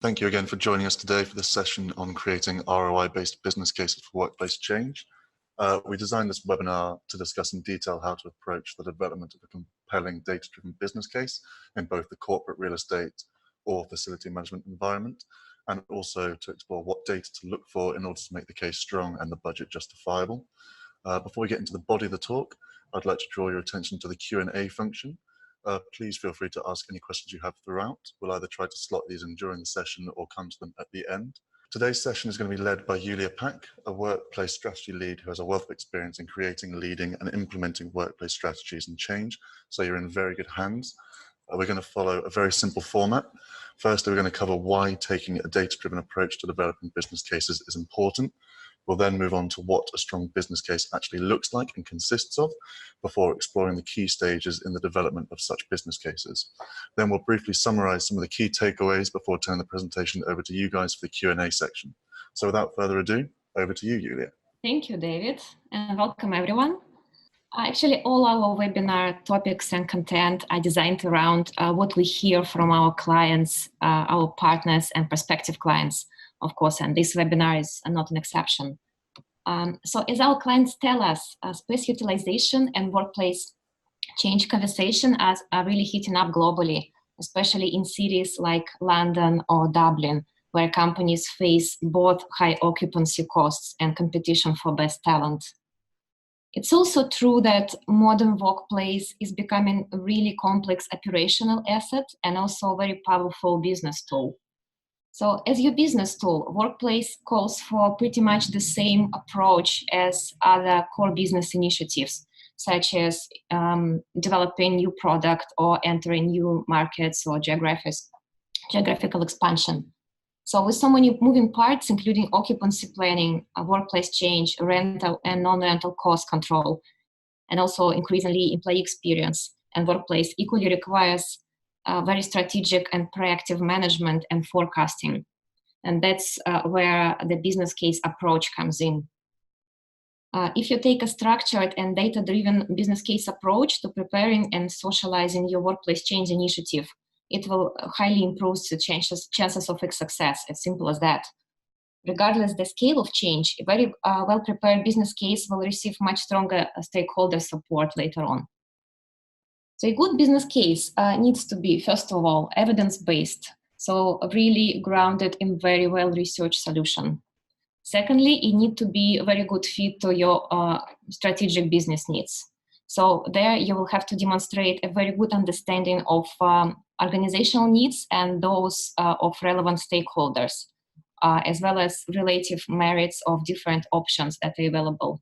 Thank you again for joining us today for this session on creating ROI-based business cases for workplace change. We designed this webinar to discuss in detail how to approach the development of a compelling data-driven business case in both the corporate real estate or facility management environment, and also to explore what data to look for in order to make the case strong and the budget justifiable. Before we get into the body of the talk, I'd like to draw your attention to the Q&A function. Please feel free to ask any questions you have throughout. We'll either try to slot these in during the session or come to them at the end. Today's session is going to be led by Yulia, a workplace strategy lead who has a wealth of experience in creating, leading and implementing workplace strategies and change. So you're in very good hands. We're going to follow a very simple format. Firstly, we're going to cover why taking a data-driven approach to developing business cases is important. We'll then move on to what a strong business case actually looks like and consists of before exploring the key stages in the development of such business cases. Then we'll briefly summarize some of the key takeaways before turning the presentation over to you guys for the Q&A section. So without further ado, over to you, Yulia. Thank you, David, and welcome everyone. Actually, all our webinar topics and content are designed around what we hear from our clients, our partners and prospective clients, of course, and this webinar is not an exception. So as our clients tell us, space utilization and workplace change conversation are really heating up globally, especially in cities like London or Dublin, where companies face both high occupancy costs and competition for best talent. It's also true that modern workplace is becoming a really complex operational asset and also a very powerful business tool. So as your business tool, workplace calls for pretty much the same approach as other core business initiatives, such as developing new product or entering new markets or geographical expansion. So with so many moving parts, including occupancy planning, workplace change, rental and non-rental cost control, and also increasingly employee experience, and workplace equally requires very strategic and proactive management and forecasting. And that's where the business case approach comes in. If you take a structured and data-driven business case approach to preparing and socializing your workplace change initiative, it will highly improve the chances of its success, as simple as that. Regardless the scale of change, a very well-prepared business case will receive much stronger stakeholder support later on. So a good business case needs to be, first of all, evidence-based, so really grounded in very well-researched solution. Secondly, it needs to be a very good fit to your strategic business needs. So there you will have to demonstrate a very good understanding of organizational needs and those of relevant stakeholders, as well as relative merits of different options that are available.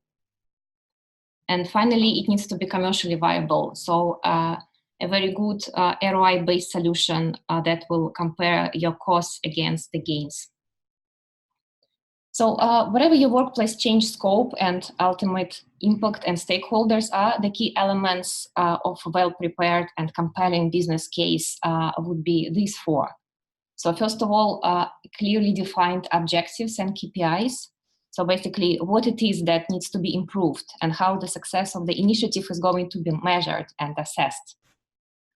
And finally, it needs to be commercially viable. So a very good ROI-based solution that will compare your costs against the gains. So whatever your workplace change scope and ultimate impact and stakeholders are, the key elements of a well-prepared and compelling business case would be these four. So first of all, clearly defined objectives and KPIs. So basically what it is that needs to be improved and how the success of the initiative is going to be measured and assessed.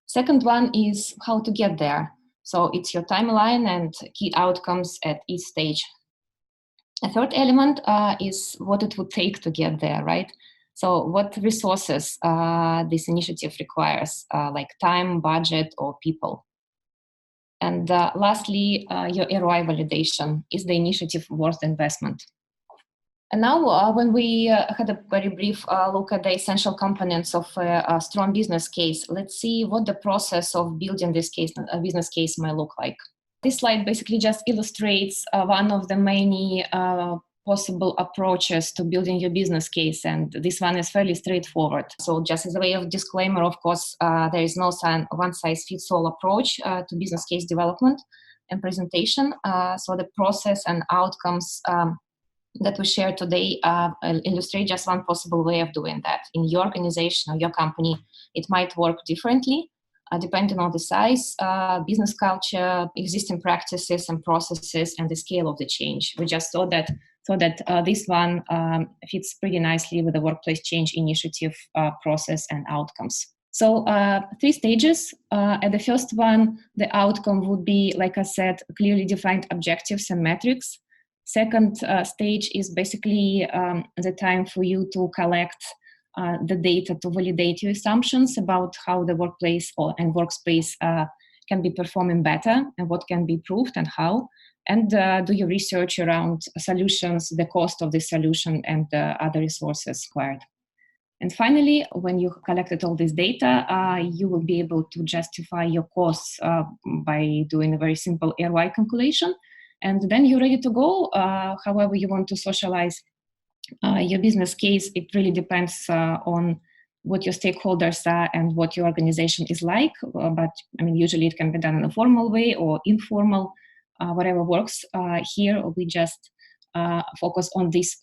Second one is how to get there. So it's your timeline and key outcomes at each stage. A third element is what it would take to get there, right? So what resources this initiative requires, like time, budget, or people. And lastly, your ROI validation. Is the initiative worth the investment? And now, when we had a very brief look at the essential components of a strong business case, let's see what the process of building this business case might look like. This slide basically just illustrates one of the many possible approaches to building your business case, and this one is fairly straightforward. So just as a way of disclaimer, of course, there is no one-size-fits-all approach to business case development and presentation. So the process and outcomes that we share today illustrate just one possible way of doing that. In your organization or your company, it might work differently, depending on the size, business culture, existing practices and processes, and the scale of the change. We just saw that this one fits pretty nicely with the workplace change initiative process and outcomes. So 3 stages. At the first one, the outcome would be, like I said, clearly defined objectives and metrics. Second stage is basically the time for you to collect the data to validate your assumptions about how the workplace and workspace can be performing better and what can be improved and how. And do your research around solutions, the cost of the solution, and other resources required. And finally, when you collected all this data, you will be able to justify your costs by doing a very simple ROI calculation. And then you're ready to go. However you want to socialize your business case, it really depends on what your stakeholders are and what your organization is like. But I mean, usually it can be done in a formal way or informal, whatever works. Here we just focus on these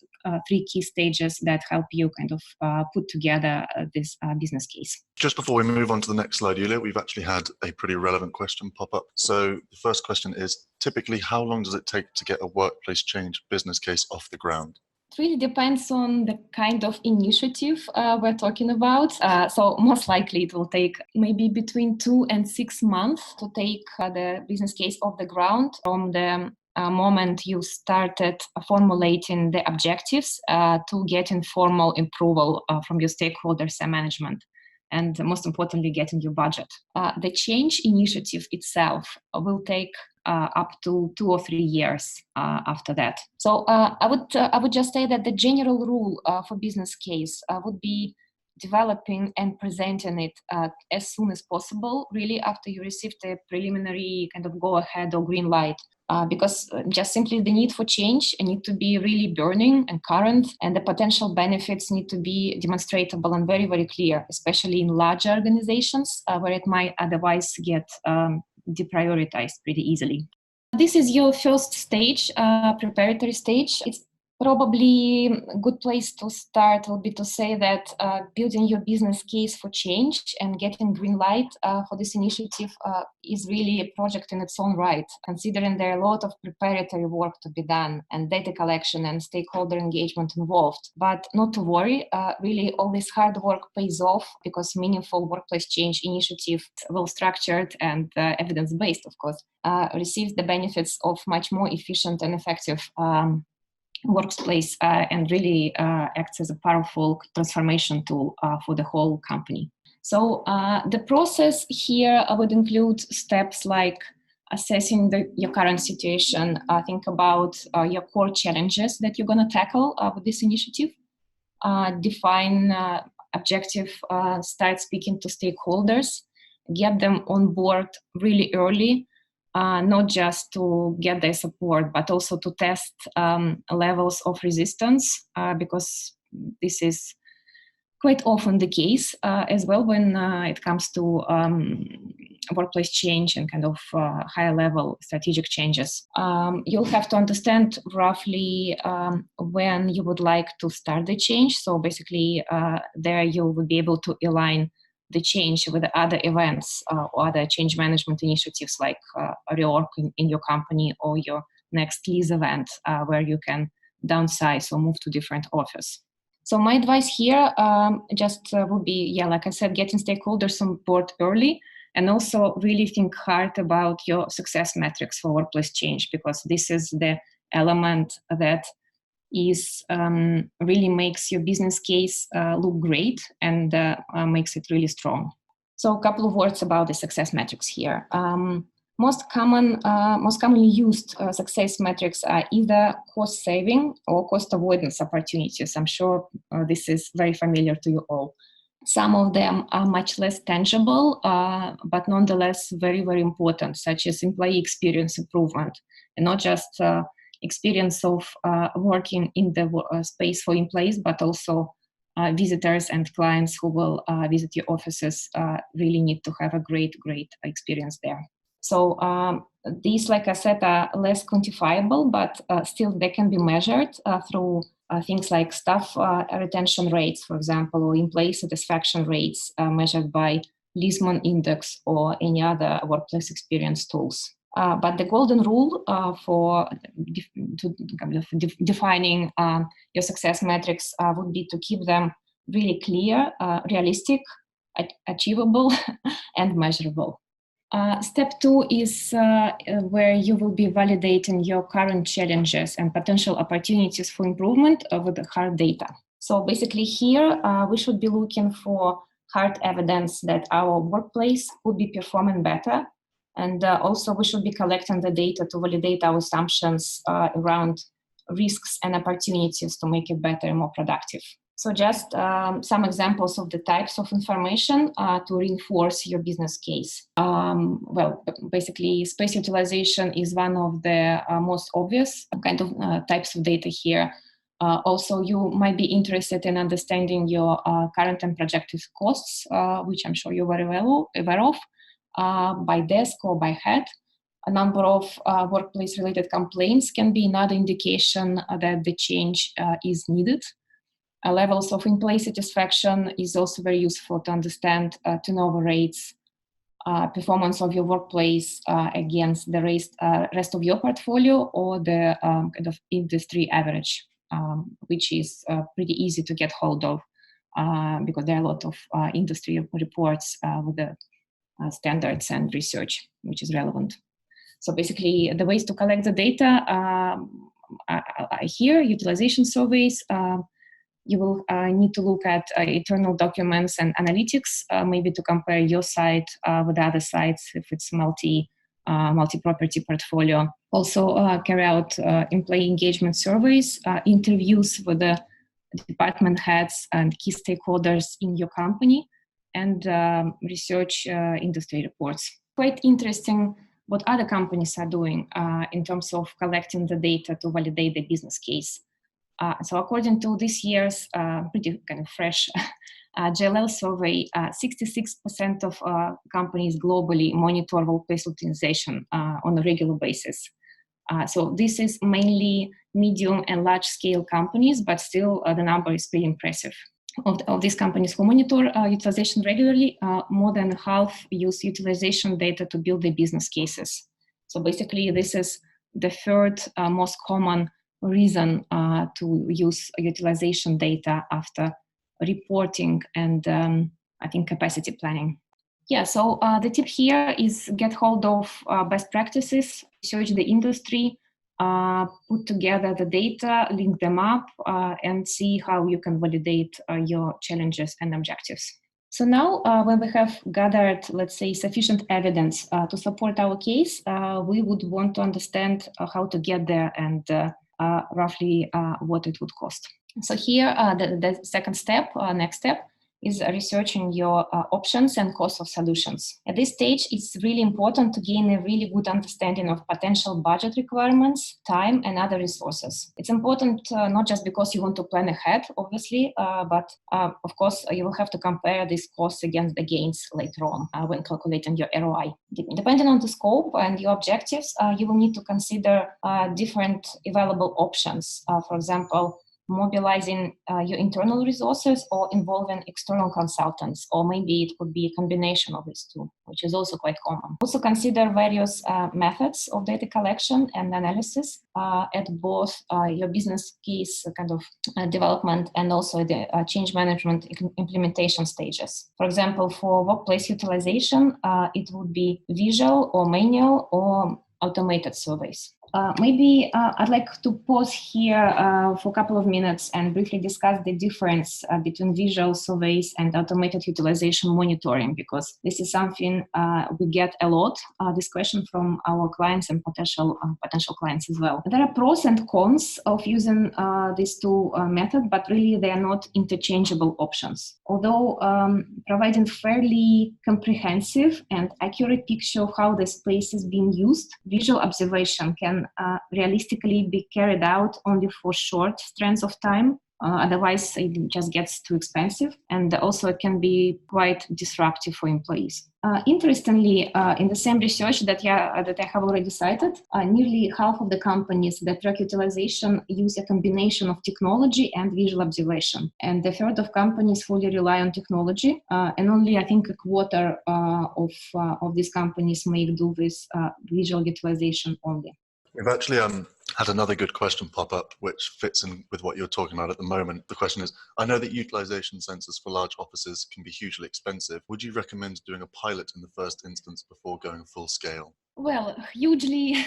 3 key stages that help you kind of put together this business case. Just before we move on to the next slide, Yulia, we've actually had a pretty relevant question pop up. So the first question is, typically, how long does it take to get a workplace change business case off the ground? It really depends on the kind of initiative we're talking about. So most likely it will take maybe between 2 and 6 months to take the business case off the ground from the moment you started formulating the objectives to getting formal approval from your stakeholders and management. And most importantly, getting your budget. The change initiative itself will take up to 2 or 3 years after that. So I would just say that the general rule for business case would be developing and presenting it as soon as possible, really after you receive the preliminary kind of go ahead or green light. Because just simply the need for change need to be really burning and current, and the potential benefits need to be demonstrable and very, very clear, especially in larger organizations where it might otherwise get deprioritized pretty easily. This is your first stage, preparatory stage. It's probably a good place to start will be to say that building your business case for change and getting green light for this initiative is really a project in its own right, considering there are a lot of preparatory work to be done and data collection and stakeholder engagement involved. But not to worry, really all this hard work pays off because meaningful workplace change initiative, well structured and evidence-based, of course, receives the benefits of much more efficient and effective workplace and really acts as a powerful transformation tool for the whole company. So the process here would include steps like assessing your current situation, think about your core challenges that you're going to tackle with this initiative, define objective, start speaking to stakeholders, get them on board really early, not just to get their support, but also to test levels of resistance, because this is quite often the case as well when it comes to workplace change and kind of higher level strategic changes. You'll have to understand roughly when you would like to start the change. So basically there you will be able to align the change with the other events or other change management initiatives like a reorg in your company or your next lease event where you can downsize or move to different office. So my advice here just would be, like I said, getting stakeholders on board early and also really think hard about your success metrics for workplace change, because this is the element that is really makes your business case look great and makes it really strong. So a couple of words about the success metrics here. Most commonly used success metrics are either cost saving or cost avoidance opportunities. I'm sure this is very familiar to you all. Some of them are much less tangible, but nonetheless very, very important, such as employee experience improvement, and not just experience of working in the space for employees, but also visitors and clients who will visit your offices really need to have a great experience there. So these, like I said, are less quantifiable, but still they can be measured through things like staff retention rates, for example, or employee satisfaction rates measured by Lisman Index or any other workplace experience tools. But the golden rule for defining your success metrics would be to keep them really clear, realistic, achievable and measurable. Step 2 is where you will be validating your current challenges and potential opportunities for improvement with the hard data. So basically here, we should be looking for hard evidence that our workplace could be performing better. And also we should be collecting the data to validate our assumptions around risks and opportunities to make it better and more productive. So just some examples of the types of information to reinforce your business case. Well, basically space utilization is one of the most obvious kind of types of data here. Also, you might be interested in understanding your current and projected costs, which I'm sure you're very well aware of, by desk or by head. A number of workplace-related complaints can be another indication that the change is needed. Levels of employee satisfaction is also very useful to understand turnover rates, performance of your workplace against the rest of your portfolio or the kind of industry average, which is pretty easy to get hold of because there are a lot of industry reports with the standards and research, which is relevant. So basically, the ways to collect the data are here: utilization surveys. You will need to look at internal documents and analytics, maybe to compare your site with other sites if it's multi-property portfolio. Also carry out employee engagement surveys, interviews with the department heads and key stakeholders in your company, and research industry reports. Quite interesting what other companies are doing in terms of collecting the data to validate the business case. So according to this year's pretty kind of fresh JLL survey, 66% of companies globally monitor workplace utilization on a regular basis. So this is mainly medium and large scale companies, but still the number is pretty impressive. Of these companies who monitor utilization regularly, more than half use utilization data to build their business cases. So basically this is the third most common reason to use utilization data after reporting and I think capacity planning. Yeah, so the tip here is get hold of best practices, research the industry, put together the data, link them up, and see how you can validate your challenges and objectives. So now when we have gathered, let's say, sufficient evidence to support our case, we would want to understand how to get there and roughly what it would cost. So here, the second step, next step, is researching your options and cost of solutions. At this stage, it's really important to gain a really good understanding of potential budget requirements, time, and other resources. It's important not just because you want to plan ahead, obviously, but of course, you will have to compare these costs against the gains later on when calculating your ROI. Depending on the scope and your objectives, you will need to consider different available options. For example, mobilizing your internal resources or involving external consultants, or maybe it could be a combination of these two, which is also quite common. Also consider various methods of data collection and analysis at both your business case kind of development and also the change management implementation stages. For example, for workplace utilization, it would be visual or manual or automated surveys. Maybe I'd like to pause here for a couple of minutes and briefly discuss the difference between visual surveys and automated utilization monitoring, because this is something we get a lot, this question from our clients and potential clients as well. There are pros and cons of using these two methods, but really they are not interchangeable options. Although providing fairly comprehensive and accurate picture of how the space is being used, visual observation can realistically be carried out only for short strands of time. Otherwise, it just gets too expensive, and also it can be quite disruptive for employees. Interestingly, in the same research that I have already cited, nearly half of the companies that track utilization use a combination of technology and visual observation, and a third of companies fully rely on technology, and only I think a quarter of these companies make do with visual utilization only. We've actually had another good question pop up, which fits in with what you're talking about at the moment. The question is, I know that utilization sensors for large offices can be hugely expensive. Would you recommend doing a pilot in the first instance before going full scale? Well, hugely,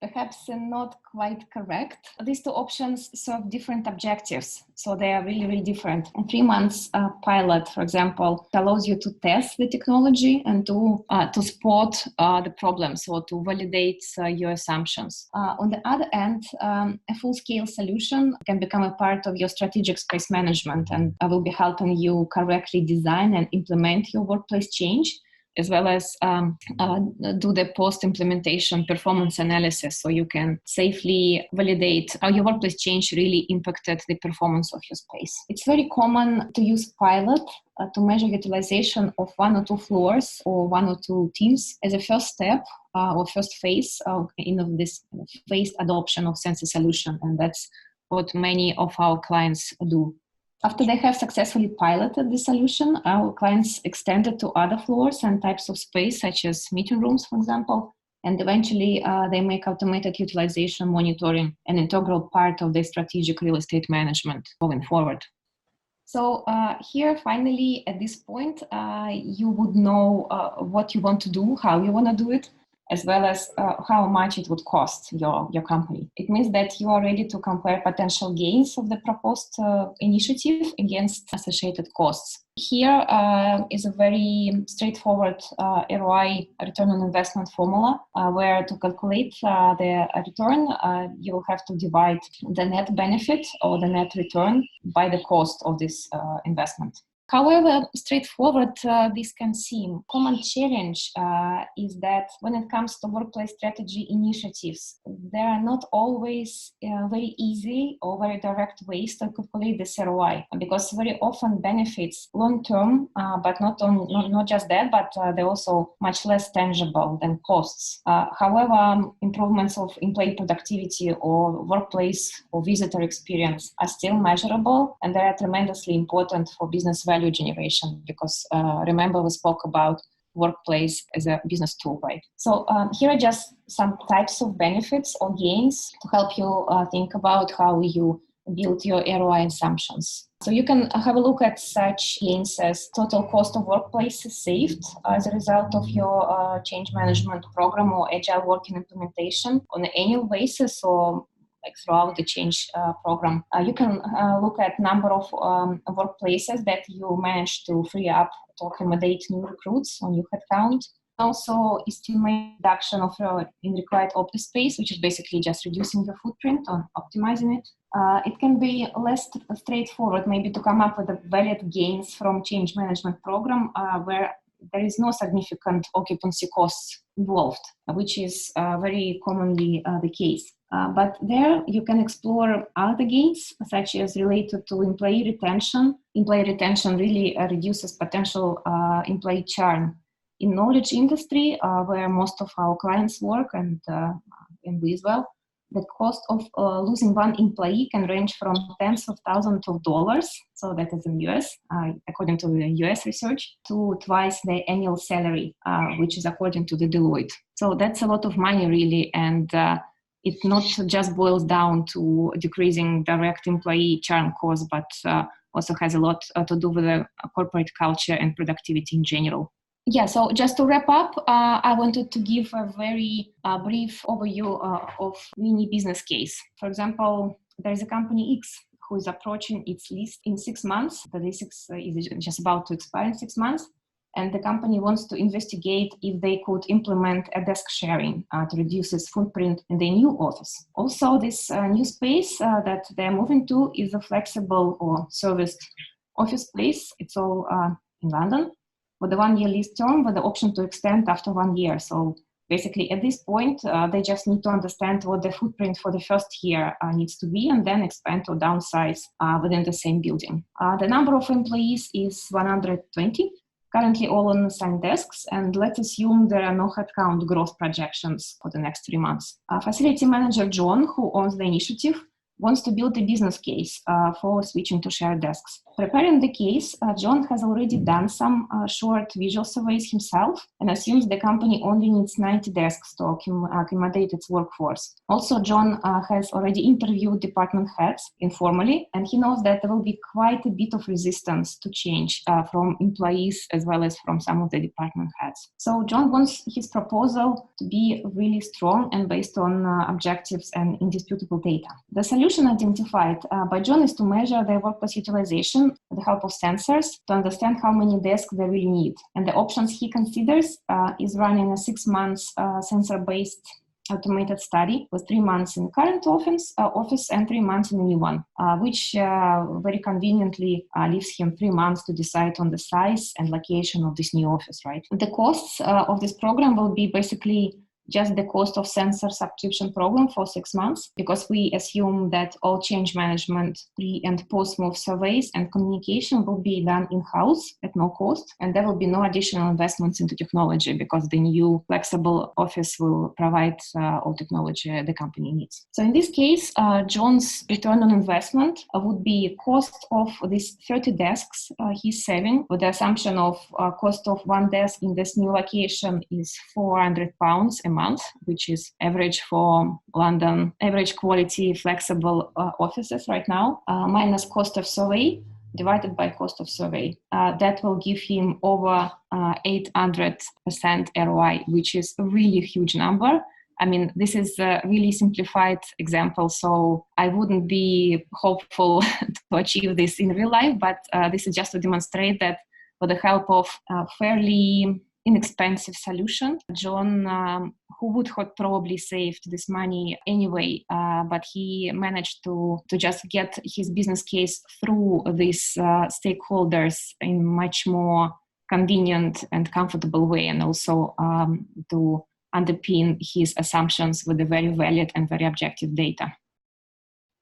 perhaps not quite correct. These two options serve different objectives, so they are really, really different. A 3 months pilot, for example, allows you to test the technology and to spot the problems or to validate your assumptions. On the other end, a full-scale solution can become a part of your strategic space management and will be helping you correctly design and implement your workplace change, as well as do the post-implementation performance analysis, so you can safely validate how your workplace change really impacted the performance of your space. It's very common to use pilot to measure utilization of 1 or 2 floors or 1 or 2 teams as a first step or first phase of this phased adoption of sensor solution, and that's what many of our clients do. After they have successfully piloted the solution, our clients extend it to other floors and types of space, such as meeting rooms, for example, and eventually they make automated utilization monitoring an integral part of their strategic real estate management going forward. So here, finally, at this point, you would know what you want to do, how you want to do it, as well as how much it would cost your company. It means that you are ready to compare potential gains of the proposed initiative against associated costs. Here is a very straightforward ROI, return on investment formula, where to calculate the return, you will have to divide the net benefit or the net return by the cost of this investment. However straightforward this can seem, common challenge is that when it comes to workplace strategy initiatives, there are not always very easy or very direct ways to calculate this ROI, because very often benefits long-term, but not just that, but they're also much less tangible than costs. However, improvements of employee productivity or workplace or visitor experience are still measurable, and they are tremendously important for business value generation, because remember we spoke about workplace as a business tool, right? So here are just some types of benefits or gains to help you think about how you build your ROI assumptions. So you can have a look at such gains as total cost of workplace saved as a result of your change management program or agile working implementation on an annual basis or like throughout the change program. You can look at number of workplaces that you manage to free up to accommodate new recruits on your headcount. Also estimate reduction of in required office space, which is basically just reducing your footprint or optimizing it. It can be less straightforward maybe to come up with the valid gains from change management program where there is no significant occupancy costs involved, which is very commonly the case. But there you can explore other gains, such as related to employee retention. Employee retention really reduces potential employee churn. In knowledge industry, where most of our clients work, and we as well, the cost of losing one employee can range from tens of thousands of dollars, so that is in US, according to the US research, to twice the annual salary, which is according to the Deloitte. So that's a lot of money really, and it not just boils down to decreasing direct employee churn costs, but also has a lot to do with the corporate culture and productivity in general. Yeah, so just to wrap up, I wanted to give a very brief overview of mini business case. For example, there is a company X who is approaching its lease in 6 months. The lease is just about to expire in 6 months. And the company wants to investigate if they could implement a desk sharing to reduce its footprint in their new office. Also, this new space that they're moving to is a flexible or serviced office space. It's all in London, with a 1-year lease term with the option to extend after 1 year. So basically at this point, they just need to understand what the footprint for the first year needs to be, and then expand or downsize within the same building. The number of employees is 120, currently all on assigned desks, and let's assume there are no headcount growth projections for the next 3 months. Facility manager John, who owns the initiative, wants to build a business case for switching to shared desks. Preparing the case, John has already done some short visual surveys himself and assumes the company only needs 90 desks to accommodate its workforce. Also, John has already interviewed department heads informally, and he knows that there will be quite a bit of resistance to change from employees as well as from some of the department heads. So John wants his proposal to be really strong and based on objectives and indisputable data. The solution identified by John is to measure the workplace utilization with the help of sensors to understand how many desks they really need. And the options he considers is running a 6 months sensor-based automated study with 3 months in current office and 3 months in the new one, which very conveniently leaves him 3 months to decide on the size and location of this new office, right? The costs of this program will be basically just the cost of sensor subscription program for 6 months, because we assume that all change management, pre and post-move surveys and communication will be done in-house at no cost, and there will be no additional investments into technology because the new flexible office will provide all technology the company needs. So in this case, John's return on investment would be cost of these 30 desks he's saving, with the assumption of cost of one desk in this new location is £400 a month, which is average for London, average quality flexible offices right now, minus cost of survey divided by cost of survey. That will give him over 800% ROI, which is a really huge number. I mean, this is a really simplified example, so I wouldn't be hopeful to achieve this in real life, but this is just to demonstrate that with the help of fairly inexpensive solution, John, who would have probably saved this money anyway, but he managed to just get his business case through these stakeholders in much more convenient and comfortable way, and also to underpin his assumptions with the very valid and very objective data.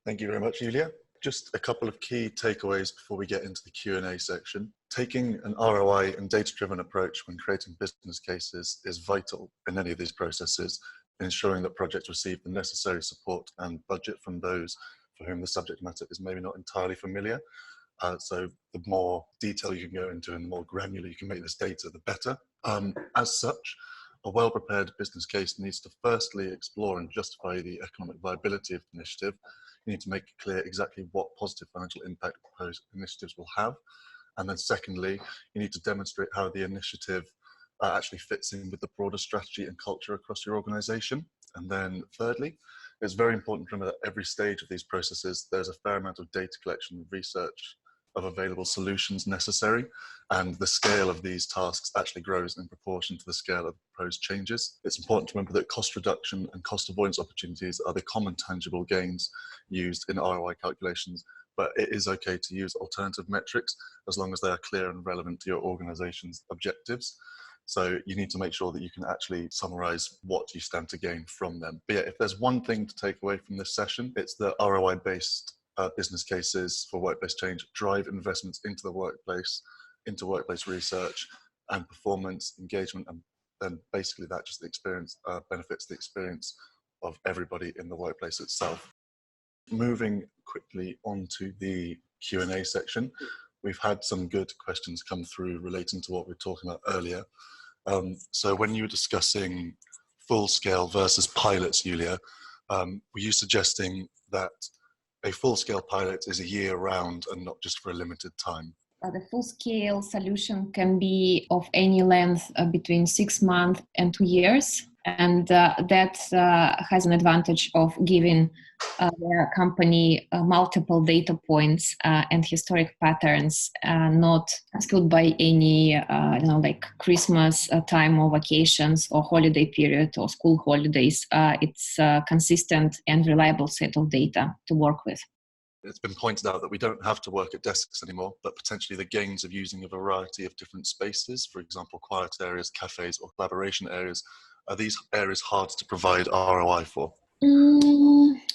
Thank you very much, Yulia. Just a couple of key takeaways before we get into the Q&A section. Taking an ROI and data-driven approach when creating business cases is vital in any of these processes, ensuring that projects receive the necessary support and budget from those for whom the subject matter is maybe not entirely familiar. So the more detail you can go into and the more granular you can make this data, the better. As such, a well-prepared business case needs to firstly explore and justify the economic viability of the initiative. You need to make clear exactly what positive financial impact proposed initiatives will have. And then secondly, you need to demonstrate how the initiative actually fits in with the broader strategy and culture across your organization. And then thirdly, it's very important to remember that every stage of these processes, there's a fair amount of data collection and research of available solutions necessary, and the scale of these tasks actually grows in proportion to the scale of proposed changes. It's important to remember that cost reduction and cost avoidance opportunities are the common tangible gains used in ROI calculations, but it is okay to use alternative metrics as long as they are clear and relevant to your organization's objectives. So you need to make sure that you can actually summarize what you stand to gain from them. But yeah, if there's one thing to take away from this session, it's that ROI-based business cases for workplace change drive investments into the workplace, into workplace research and performance, engagement, and then basically that just the experience benefits the experience of everybody in the workplace itself. Moving quickly onto the Q&A section, we've had some good questions come through relating to what we were talking about earlier. So when you were discussing full-scale versus pilots, Yulia, were you suggesting that a full-scale pilot is a year round and not just for a limited time? The full-scale solution can be of any length between 6 months and 2 years. And that has an advantage of giving the company multiple data points and historic patterns, not skewed by any, like Christmas time or vacations or holiday period or school holidays. It's a consistent and reliable set of data to work with. It's been pointed out that we don't have to work at desks anymore, but potentially the gains of using a variety of different spaces, for example, quiet areas, cafes, or collaboration areas, are these areas hard to provide ROI for?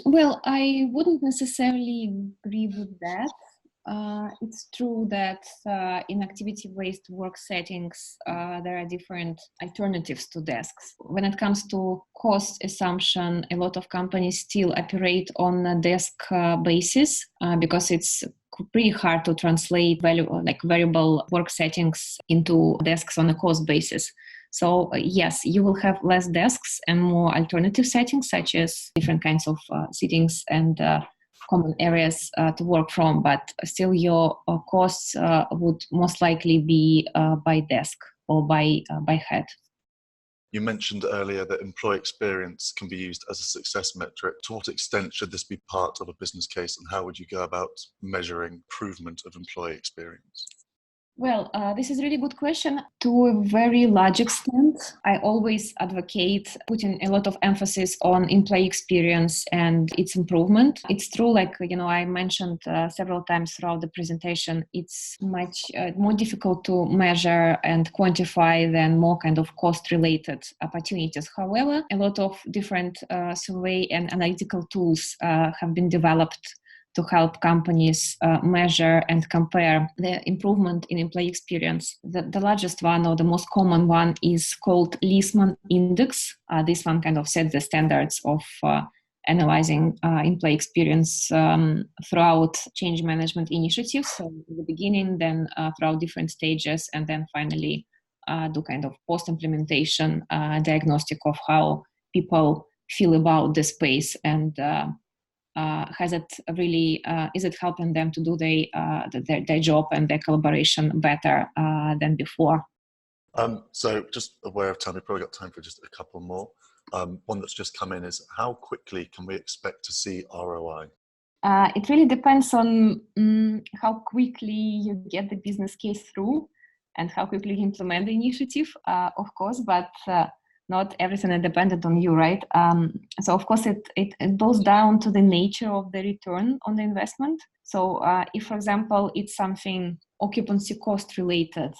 Well, I wouldn't necessarily agree with that. It's true that in activity-based work settings, there are different alternatives to desks. When it comes to cost assumption, a lot of companies still operate on a desk basis because it's pretty hard to translate variable work settings into desks on a cost basis. So yes, you will have less desks and more alternative settings, such as different kinds of seatings and common areas to work from, but still your costs would most likely be by desk or by head. You mentioned earlier that employee experience can be used as a success metric. To what extent should this be part of a business case, and how would you go about measuring improvement of employee experience? Well, this is a really good question. To a very large extent, I always advocate putting a lot of emphasis on employee experience and its improvement. It's true, I mentioned several times throughout the presentation, it's much more difficult to measure and quantify than more kind of cost-related opportunities. However, a lot of different survey and analytical tools have been developed to help companies measure and compare the improvement in employee experience. The largest one, or the most common one, is called Leesman Index. This one kind of sets the standards of analyzing employee experience throughout change management initiatives. So in the beginning, then throughout different stages, and then finally do kind of post-implementation diagnostic of how people feel about the space and is it helping them to do their job and their collaboration better than before? So just aware of time, we've probably got time for just a couple more. One that's just come in is, how quickly can we expect to see ROI? It really depends on how quickly you get the business case through and how quickly you implement the initiative, of course, but not everything is dependent on you, right? So of course it boils down to the nature of the return on the investment. So if, for example, it's something occupancy cost related,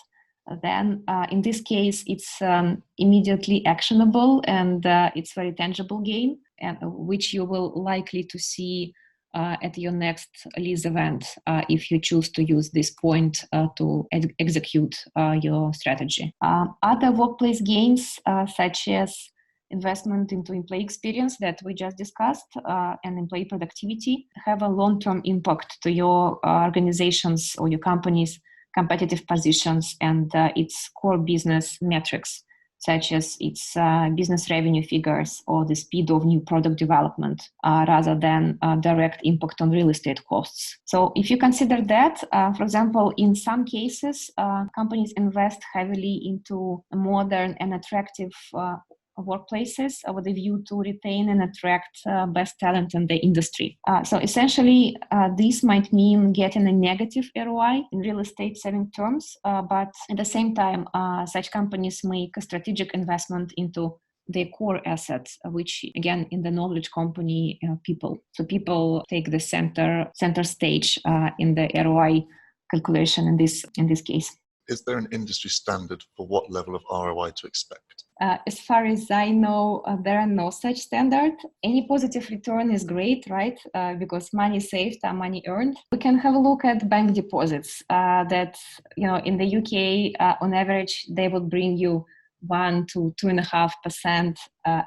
then in this case it's immediately actionable and it's very tangible gain, and which you will likely to see at your next lease event if you choose to use this point to execute your strategy. Other workplace gains, such as investment into employee experience that we just discussed and employee productivity, have a long-term impact to your organization's or your company's competitive positions and its core business metrics, such as its business revenue figures or the speed of new product development, rather than direct impact on real estate costs. So if you consider that, for example, in some cases, companies invest heavily into modern and attractive workplaces with a view to retain and attract best talent in the industry. So essentially, this might mean getting a negative ROI in real estate saving terms, but at the same time, such companies make a strategic investment into their core assets, which again, in the knowledge company, people. So people take the center stage in the ROI calculation in this case. Is there an industry standard for what level of ROI to expect? As far as I know, there are no such standard. Any positive return is great, right? Because money saved are money earned. We can have a look at bank deposits that, in the UK, on average, they would bring you 1 to 2.5%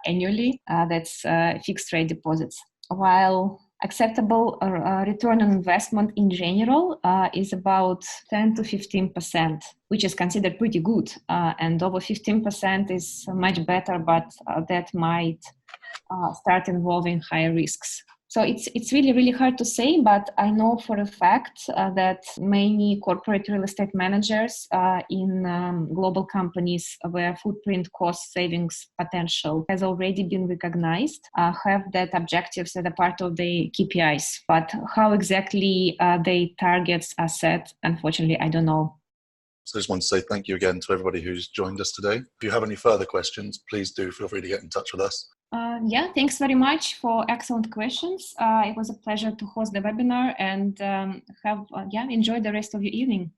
annually. That's fixed rate deposits. While acceptable return on investment in general is about 10 to 15%, which is considered pretty good. And over 15% is much better, but that might start involving higher risks. So it's really, really hard to say, but I know for a fact that many corporate real estate managers in global companies where footprint cost savings potential has already been recognized have that objectives as a part of the KPIs. But how exactly they targets are set, unfortunately, I don't know. So I just want to say thank you again to everybody who's joined us today. If you have any further questions, please do feel free to get in touch with us. Thanks very much for excellent questions. It was a pleasure to host the webinar and enjoy the rest of your evening.